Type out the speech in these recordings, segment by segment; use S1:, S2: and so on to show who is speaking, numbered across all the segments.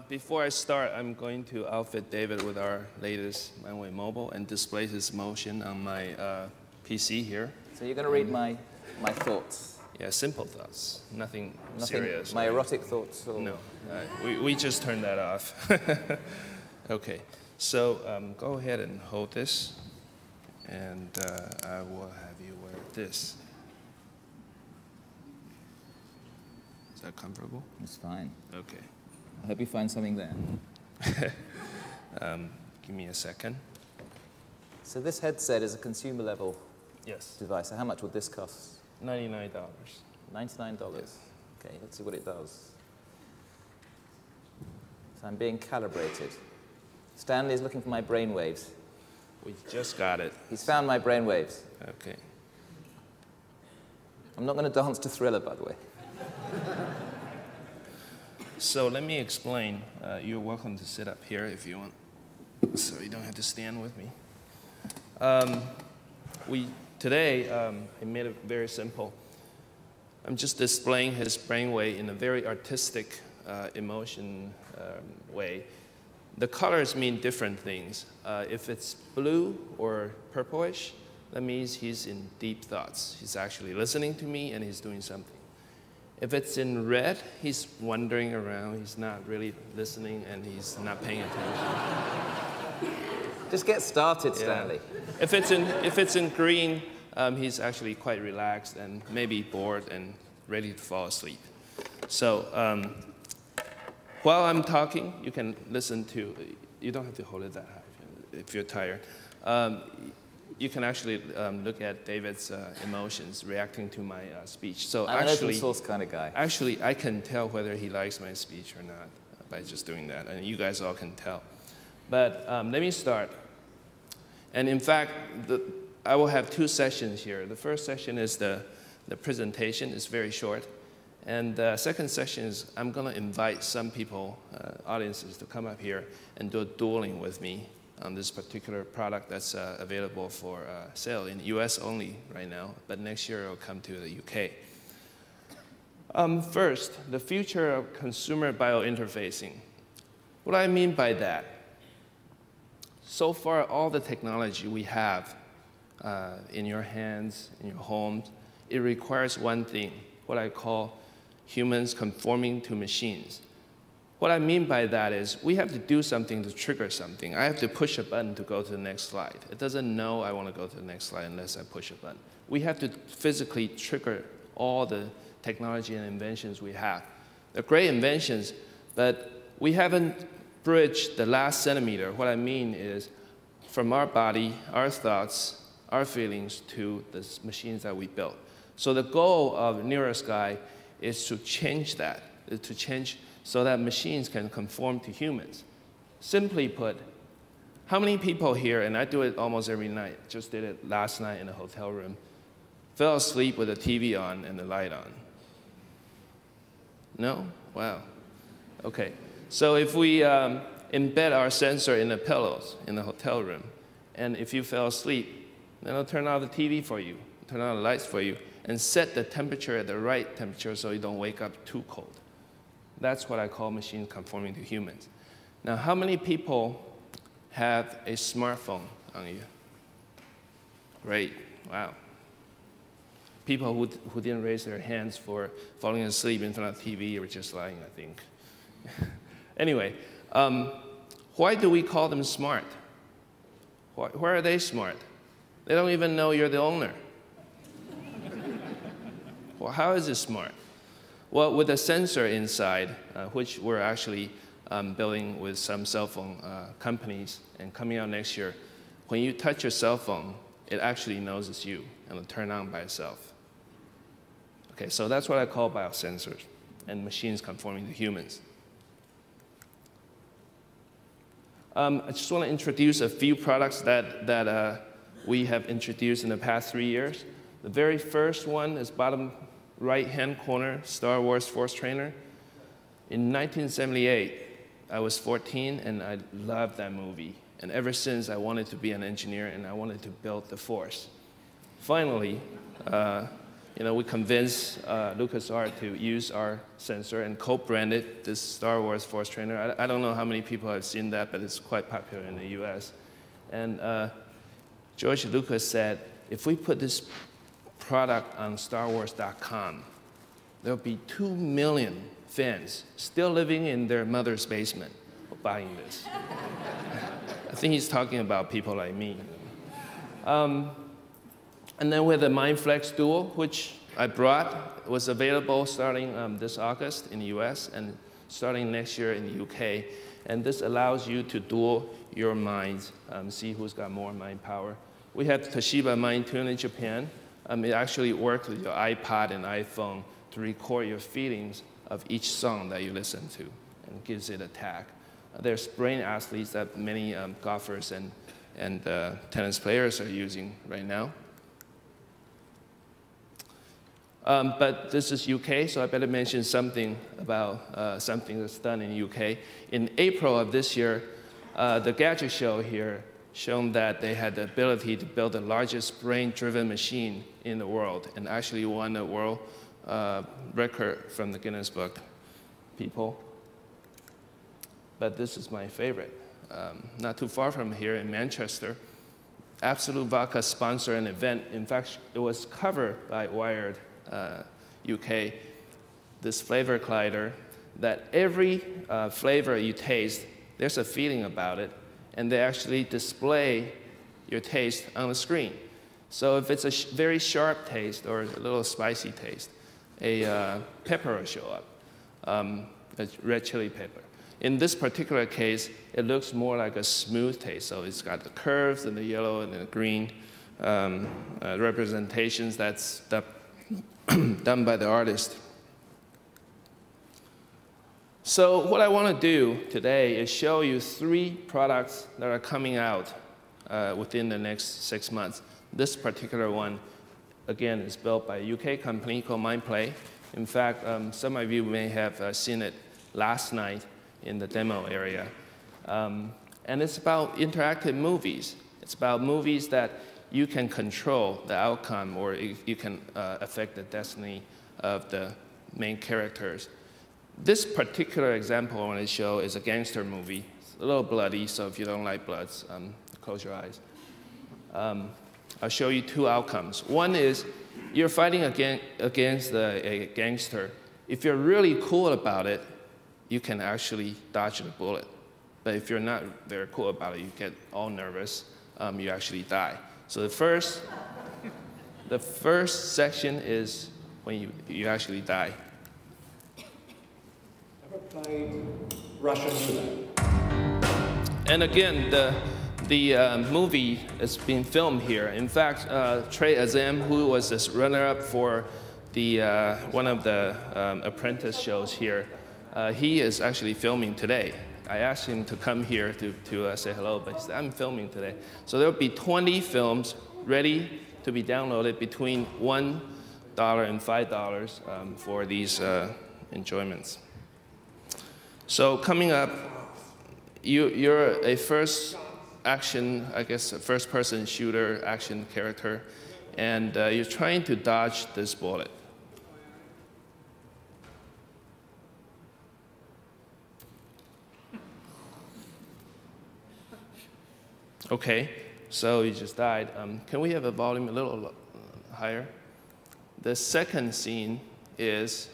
S1: Before I start, I'm going to outfit David with our latest Brainwave mobile and display his motion on my PC here.
S2: So you're going to read my thoughts?
S1: Yeah, simple thoughts, nothing serious.
S2: My erotic thoughts? Or?
S1: No, we just turned that off. Okay, so go ahead and hold this, and I will have you wear this. Is that comfortable?
S2: It's fine.
S1: Okay.
S2: I hope you find something there.
S1: Give me a second.
S2: So this headset is a consumer level device. So how much would this cost?
S1: $99.
S2: $99?
S1: Yes.
S2: Okay, let's see what it does. So I'm being calibrated. Stanley is looking for my brainwaves.
S1: We just got it.
S2: He's found my brainwaves.
S1: Okay.
S2: I'm not going to dance to Thriller, by the way.
S1: So let me explain. You're welcome to sit up here if you want, so you don't have to stand with me. Today, I made it very simple. I'm just displaying his brainwave in a very artistic emotion way. The colors mean different things. If it's blue or purplish, that means he's in deep thoughts. He's actually listening to me and he's doing something. If it's in red, he's wandering around. He's not really listening and he's not paying attention.
S2: Just get started, Stanley.
S1: Yeah. If it's in green, he's actually quite relaxed and maybe bored and ready to fall asleep. So while I'm talking, you can listen to. You don't have to hold it that high if you're tired. You can actually look at David's emotions reacting to my speech. So
S2: I'm an open source kind of guy.
S1: Actually, I can tell whether he likes my speech or not by just doing that, and you guys all can tell. But let me start. And in fact, I will have two sessions here. The first session is the presentation. It's very short. And the second session is I'm going to invite some people, audiences, to come up here and do a dueling with me on this particular product that's available for sale in the US only right now, but next year it'll come to the UK. First, the future of consumer biointerfacing. What do I mean by that? So far, all the technology we have in your hands, in your homes, it requires one thing, what I call humans conforming to machines. What I mean by that is we have to do something to trigger something. I have to push a button to go to the next slide. It doesn't know I want to go to the next slide unless I push a button. We have to physically trigger all the technology and inventions we have. They're great inventions, but we haven't bridged the last centimeter. What I mean is from our body, our thoughts, our feelings to the machines that we built. So the goal of NeuroSky is to change that, to change so that machines can conform to humans. Simply put, how many people here, and I do it almost every night, just did it last night in a hotel room, fell asleep with the TV on and the light on? No? Wow. Okay. So if we embed our sensor in the pillows in the hotel room, and if you fell asleep, then it'll turn on the TV for you, turn on the lights for you, and set the temperature at the right temperature so you don't wake up too cold. That's what I call machine conforming to humans. Now, how many people have a smartphone on you? Great, wow. People who didn't raise their hands for falling asleep in front of TV or just lying, I think. Anyway, why do we call them smart? Why are they smart? They don't even know you're the owner. Well, how is it smart? Well, with a sensor inside, which we're actually building with some cell phone companies and coming out next year, when you touch your cell phone, it actually knows it's you and it'll turn on by itself. Okay, so that's what I call biosensors and machines conforming to humans. I just want to introduce a few products that we have introduced in the past 3 years. The very first one is bottom right-hand corner, Star Wars Force Trainer. In 1978, I was 14, and I loved that movie. And ever since, I wanted to be an engineer, and I wanted to build the Force. Finally, we convinced LucasArts to use our sensor and co-branded this Star Wars Force Trainer. I don't know how many people have seen that, but it's quite popular in the US. And George Lucas said, if we put this product on StarWars.com, there'll be 2 million fans still living in their mother's basement buying this. I think he's talking about people like me. And then with the MindFlex Duel, which I brought, it was available starting this August in the US and starting next year in the UK. And this allows you to duel your minds, see who's got more mind power. We had Toshiba MindTune in Japan. It actually worked with your iPod and iPhone to record your feelings of each song that you listen to and gives it a tag. There's brain athletes that many golfers and tennis players are using right now. But this is UK, so I better mention something about something that's done in UK. In April of this year, the Gadget Show here shown that they had the ability to build the largest brain-driven machine in the world and actually won a world record from the Guinness Book people. But this is my favorite. Not too far from here in Manchester, Absolute Vodka sponsored an event. In fact, it was covered by Wired UK, this flavor collider, that every flavor you taste, there's a feeling about it, and they actually display your taste on the screen. So if it's a very sharp taste or a little spicy taste, a pepper will show up, a red chili pepper. In this particular case, it looks more like a smooth taste. So it's got the curves and the yellow and the green representations that's done by the artist. So what I want to do today is show you 3 products that are coming out within the next 6 months. This particular one, again, is built by a UK company called MindPlay. In fact, some of you may have seen it last night in the demo area. And it's about interactive movies. It's about movies that you can control the outcome, or you can affect the destiny of the main characters. This particular example I want to show is a gangster movie. It's a little bloody, so if you don't like bloods, close your eyes. I'll show you 2 outcomes. One is you're fighting against a gangster. If you're really cool about it, you can actually dodge the bullet. But if you're not very cool about it, you get all nervous, you actually die. So the first section is when you actually die.
S3: Ever played Russian roulette?
S1: And again, the movie is being filmed here. In fact, Trey Azam, who was this runner-up for the one of the apprentice shows here, he is actually filming today. I asked him to come here to say hello, but he said, I'm filming today. So there will be 20 films ready to be downloaded between $1 and $5 for these enjoyments. So coming up, you're a first action, I guess, a first-person shooter action character, and you're trying to dodge this bullet. Okay, so you just died. Can we have the volume a little higher? The second scene is,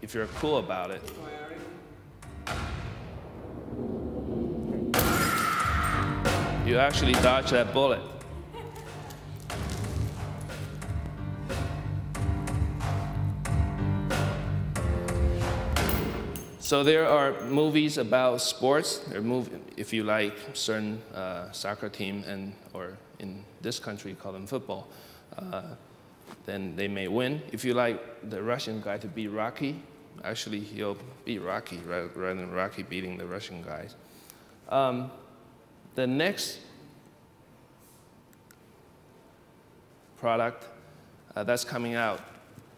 S1: if you're cool about it, you actually dodge that bullet. So there are movies about sports. If you like certain soccer team, or in this country call them football, then they may win. If you like the Russian guy to beat Rocky, actually he'll beat Rocky rather than Rocky beating the Russian guys. The next product that's coming out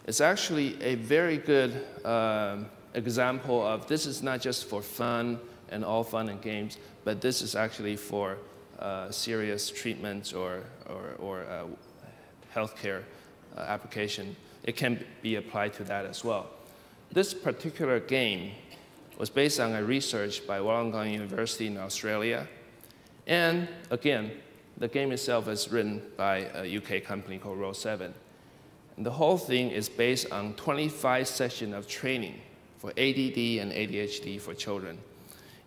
S1: is actually a very good example of this is not just for fun and all fun and games, but this is actually for serious treatments or healthcare application, it can be applied to that as well. This particular game was based on a research by Wollongong University in Australia. And again, the game itself is written by a UK company called Row7. And the whole thing is based on 25 sessions of training for ADD and ADHD for children.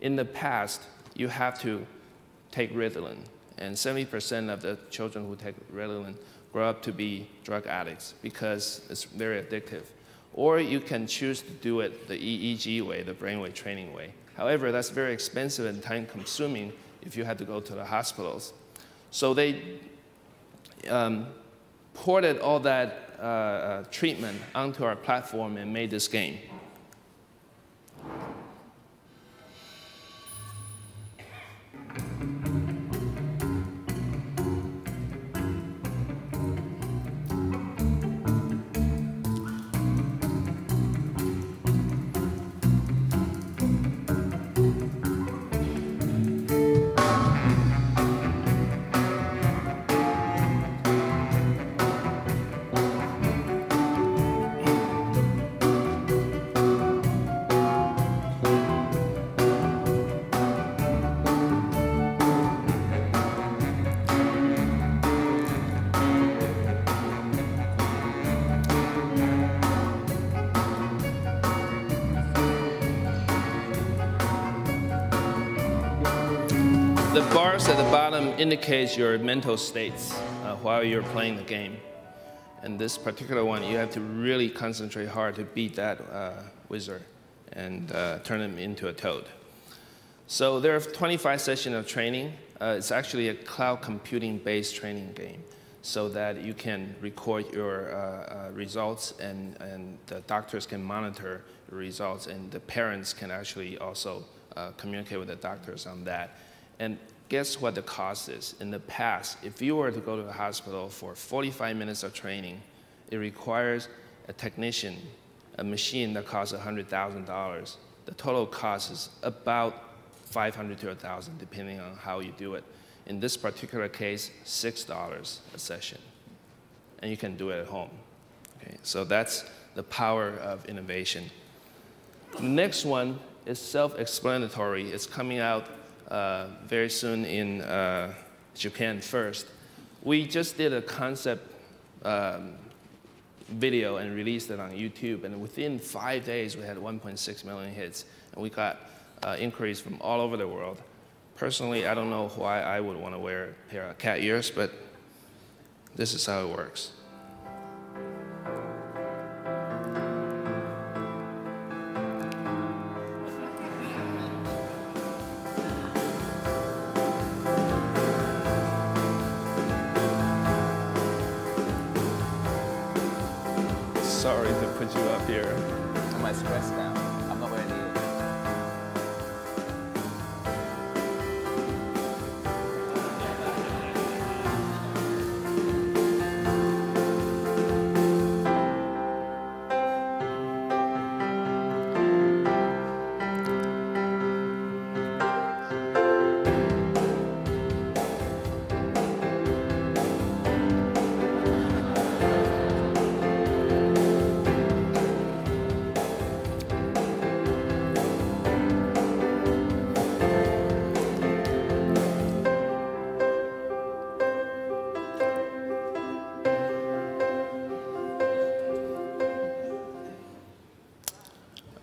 S1: In the past, you have to take Ritalin, and 70% of the children who take Ritalin grow up to be drug addicts because it's very addictive. Or you can choose to do it the EEG way, the brainwave training way. However, that's very expensive and time-consuming if you had to go to the hospitals. So they ported all that treatment onto our platform and made this game. The bars at the bottom indicates your mental states while you're playing the game. And this particular one, you have to really concentrate hard to beat that wizard and turn him into a toad. So there are 25 sessions of training. It's actually a cloud computing-based training game so that you can record your results and the doctors can monitor the results and the parents can actually also communicate with the doctors on that. And guess what the cost is? In the past, if you were to go to the hospital for 45 minutes of training, it requires a technician, a machine that costs $100,000. The total cost is about $500 to $1,000, depending on how you do it. In this particular case, $6 a session. And you can do it at home. Okay, so that's the power of innovation. The next one is self-explanatory. It's coming out very soon in Japan first. We just did a concept video and released it on YouTube, and within 5 days we had 1.6 million hits, and we got inquiries from all over the world. Personally, I don't know why I would want to wear a pair of cat ears, but this is how it works. Sorry to put you up here.
S2: Am I stressed now? I'm not wearing ears.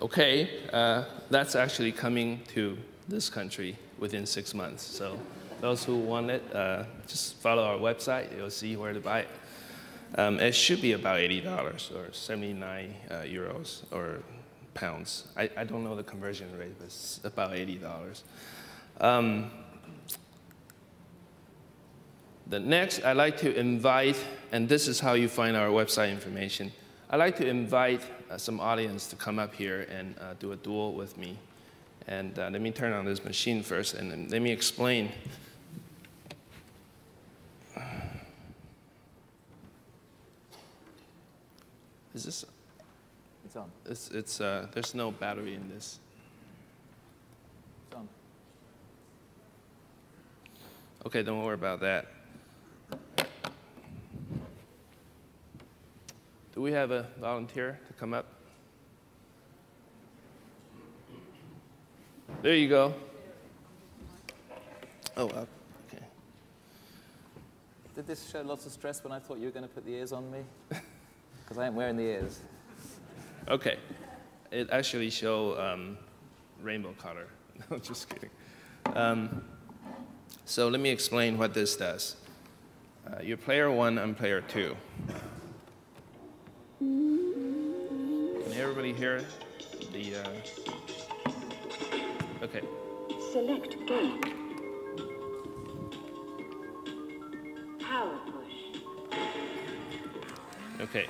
S1: Okay, that's actually coming to this country within 6 months. So those who want it, just follow our website. You'll see where to buy it. It should be about $80 or 79 euros or pounds. I don't know the conversion rate, but it's about $80. The next, I'd like to invite, and this is how you find our website information. I'd like to invite some audience to come up here and do a duel with me. And let me turn on this machine first, and then let me explain. Is this?
S2: It's on.
S1: There's no battery in this.
S2: It's on.
S1: Okay, don't worry about that. Do we have a volunteer to come up? There you go. Oh, okay.
S2: Did this show lots of stress when I thought you were going to put the ears on me? Because I ain't wearing the ears.
S1: Okay. It actually shows rainbow color. No, just kidding. So let me explain what this does. You're player 1, I'm player 2. Can everybody hear the... Okay.
S4: Select game. Power push.
S1: Okay.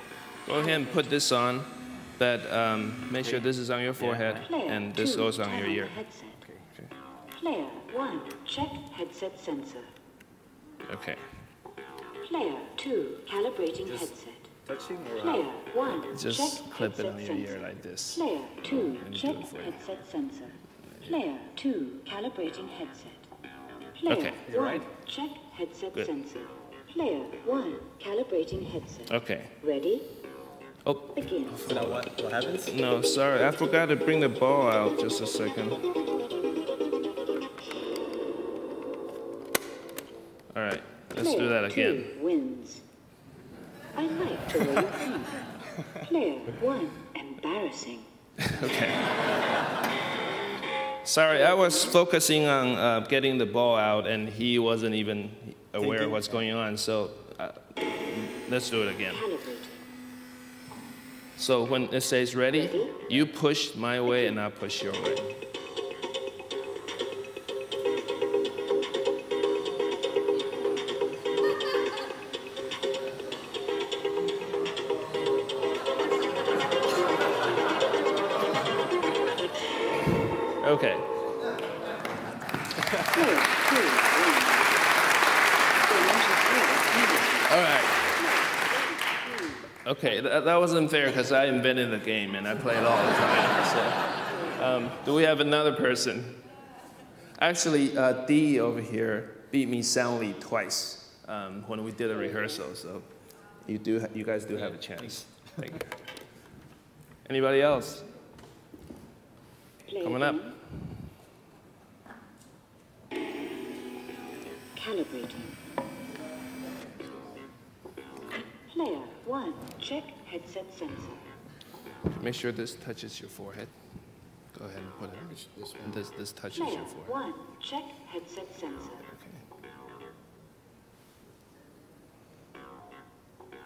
S1: Go ahead and put this on, but make sure this is on your forehead and this goes on your ear.
S4: Okay. Player 1, check headset sensor.
S1: Okay.
S4: Player 2, calibrating headset.
S2: Touching or
S4: Player 1,
S1: Just
S4: check
S1: clip it
S4: headset
S1: on your
S4: sensor.
S1: ear like this.
S4: Player 2,
S1: Let me
S4: check
S1: do it for you.
S4: headset sensor. Player 2, calibrating headset. Player
S1: Okay.
S4: 1, check headset
S1: Good.
S4: sensor. Player 1, calibrating headset.
S1: Okay.
S4: Ready?
S1: Oh,
S4: Begin.
S2: Now what happens?
S1: no, sorry. I forgot to bring the ball out. Just a second. All right. Let's do that again.
S4: Player 2 wins. I like the way you think. Player 1, embarrassing.
S1: Okay. Sorry, I was focusing on getting the ball out, and he wasn't even aware of what's going on. So let's do it again.
S4: Calibrating.
S1: So when it says ready, you push my way, and I'll push your way. Okay. All right. Okay, that wasn't fair because I invented the game and I play it all the time. So, do we have another person? Actually, Dee over here beat me soundly twice when we did a rehearsal. So, you guys do have a chance. Thank you. Anybody else? Coming up.
S4: Calibrating. Player 1, check headset sensor.
S1: Make sure this touches your forehead. Go ahead and put it. And this touches
S4: Player
S1: your forehead.
S4: 1, check headset sensor.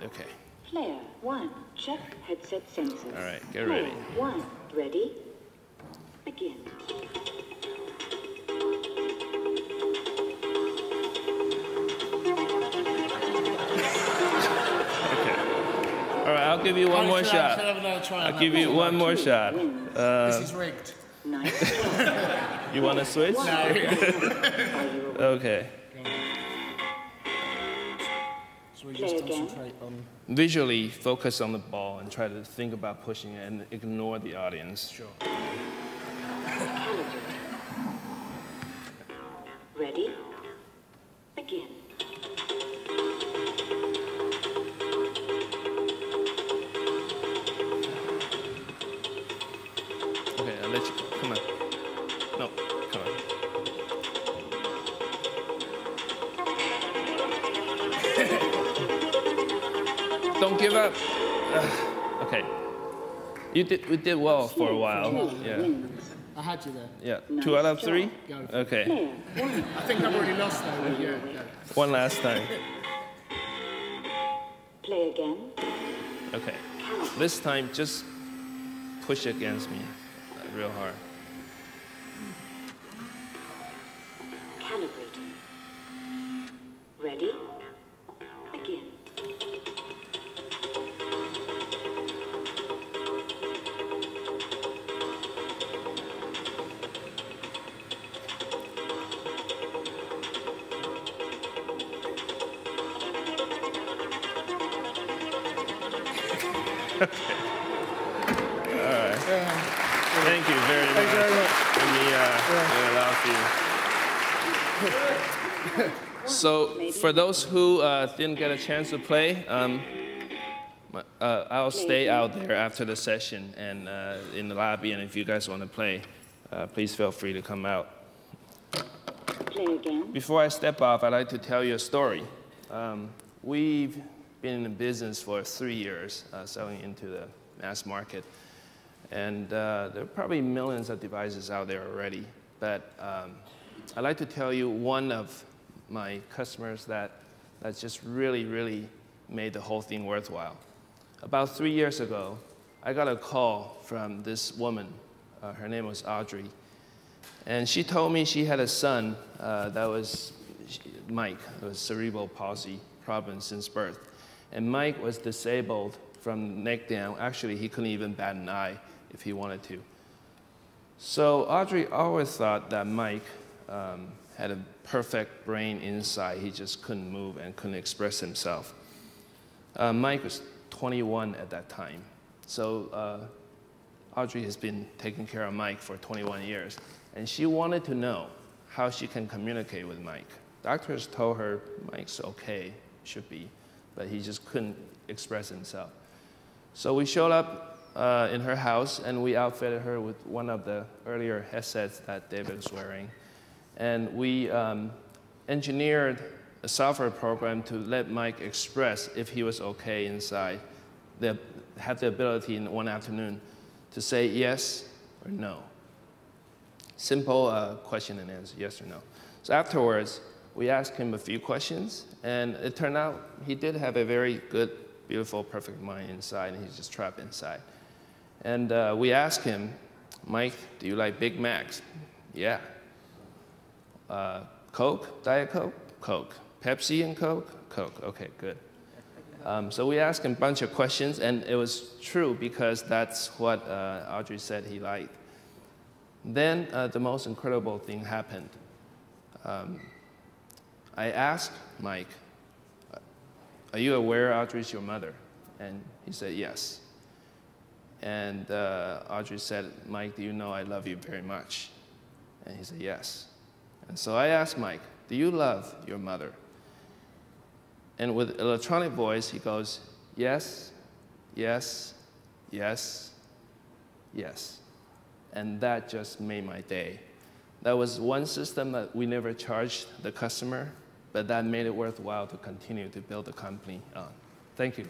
S1: Okay. Okay.
S4: Player 1, check headset sensor.
S1: All right, get ready.
S4: Player 1, ready? Begin.
S1: All right, I'll give you one more shot. I'll give you one more shot.
S5: This is rigged.
S4: Nice.
S1: You want to switch?
S5: No.
S1: Okay.
S5: So we just concentrate on...
S1: Visually focus on the ball and try to think about pushing it and ignore the audience.
S5: Sure.
S4: Ready? Begin.
S1: Okay, I'll let you go. Come on. No, come on. Don't give up. Okay. We did well for a while. Yeah.
S5: I had you there.
S1: Yeah. 2 out of 3?
S5: Go for it.
S1: Okay.
S5: I think I've already lost though. But yeah, go.
S1: One last time.
S4: Play again.
S1: Okay. This time, just push against me real hard.
S4: Calibrating. Ready? Begin.
S1: Thank you very much.
S5: Thank you very much.
S1: Let me allow you. So for those who didn't get a chance to play, I'll stay out there after the session and in the lobby, and if you guys want to play, please feel free to come out.
S4: Play again.
S1: Before I step off, I'd like to tell you a story. We've been in the business for 3 years, selling into the mass market. And there are probably millions of devices out there already. But I'd like to tell you one of my customers that's just really, really made the whole thing worthwhile. About 3 years ago, I got a call from this woman. Her name was Audrey. And she told me she had a son that was Mike. It was cerebral palsy problem since birth. And Mike was disabled from neck down. Actually, he couldn't even bat an eye if he wanted to. So Audrey always thought that Mike had a perfect brain inside. He just couldn't move and couldn't express himself. Mike was 21 at that time. So Audrey has been taking care of Mike for 21 years. And she wanted to know how she can communicate with Mike. Doctors told her Mike's okay, should be, but he just couldn't express himself. So we showed up in her house, and we outfitted her with one of the earlier headsets that David was wearing. And we engineered a software program to let Mike express if he was okay inside. They had the ability in one afternoon to say yes or no. Simple question and answer, yes or no. So afterwards, we asked him a few questions, and it turned out he did have a very good, beautiful, perfect mind inside, and he's just trapped inside. And we asked him, Mike, do you like Big Macs? Yeah. Coke, Diet Coke? Coke. Pepsi and Coke? Coke. Okay, good. So we asked him a bunch of questions, and it was true because that's what Audrey said he liked. Then the most incredible thing happened. I asked Mike, are you aware Audrey's your mother? And he said, yes. And Audrey said, Mike, do you know I love you very much? And he said, yes. And so I asked Mike, do you love your mother? And with electronic voice, he goes, yes, yes, yes, yes. And that just made my day. That was one system that we never charged the customer, but that made it worthwhile to continue to build the company on. Thank you.